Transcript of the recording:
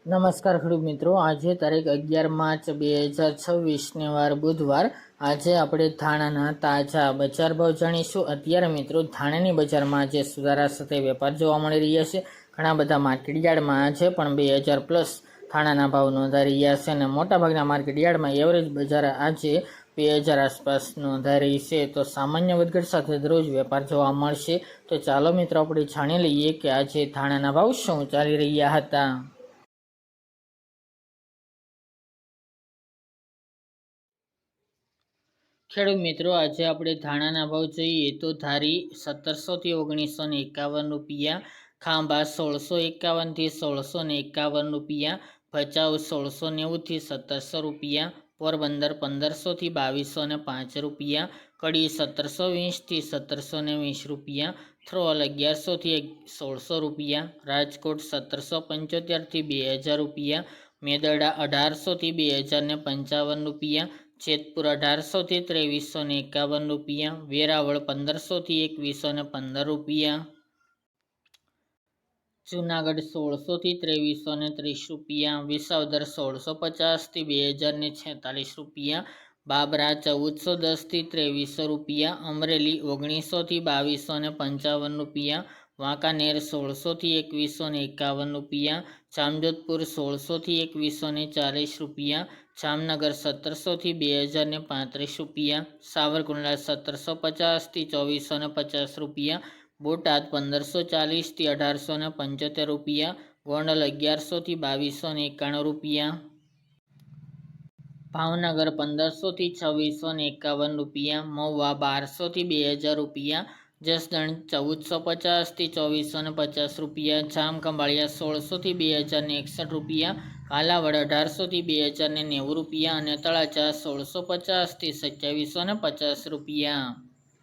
નમસ્કાર ખેડૂત મિત્રો, આજે તારીખ 11 માર્ચ 2026 વાર બુધવાર। આજે આપણે ધાણાના તાજા બજાર ભાવ જાણીશું। અત્યારે મિત્રો ધાણાની બજારમાં આજે સુધારા સાથે વેપાર જોવા મળી રહ્યા છે। ઘણા બધા માર્કેટયાર્ડમાં આજે પણ 2000 પ્લસ ધાણાના ભાવ નોંધાઈ રહ્યા છે અને મોટાભાગના માર્કેટયાર્ડમાં એવરેજ બજાર આજે 2000 આસપાસ નોંધાઈ રહી છે। તો સામાન્ય વધઘટ સાથે દરરોજ વેપાર જોવા મળશે। તો ચાલો મિત્રો આપણે જાણી લઈએ કે આજે ધાણાના ભાવ શું ચાલી રહ્યા હતા। ખેડૂત મિત્રો, આજે આપણે ધાણાના ભાવ જોઈએ તો ધારી 1700 થી 1951 રૂપિયા, ખાંભા 1651 થી 1651 રૂપિયા, ભચાઉ 1690 થી 1700 રૂપિયા, પોરબંદર 1500 થી 2205 રૂપિયા, કડી 1720 થી 1720 રૂપિયા, થ્રોલ 1100 થી 1600 રૂપિયા, રાજકોટ 1775 થી 2000 રૂપિયા, મેદરડા 1800 થી 2055 રૂપિયા, જેતપુર 1800 થી 2351 રૂપિયા, વેરાવળ 1500 થી 2115 રૂપિયા, જુનાગઢ 1600 થી 2330 રૂપિયા, વિસાવદર 1650 થી 2046 રૂપિયા, બાબરા 1410 થી 2300 રૂપિયા, અમરેલી 1900 થી 2255 રૂપિયા, વાંકાનેર 1600 થી 2151 રૂપિયા, જામજોધપુર 1600 થી 2140 રૂપિયા, જામનગર 1700 થી 2035 રૂપિયા, સાવરકુંડલા 1750 થી 2450 રૂપિયા, બોટાદ 1540 થી 1875 રૂપિયા, ગોંડલ 1100 થી 2291 રૂપિયા, ભાવનગર 1500 થી 2651 રૂપિયા, મહુવા 1200 થી 2000 રૂપિયા, જસદણ 1450 થી 2450 રૂપિયા, જામખંભાળિયા 1600 થી 2061 રૂપિયા, કાલાવડ 1800 થી 2090 રૂપિયા અને તળાજા 1650 થી 2750 રૂપિયા।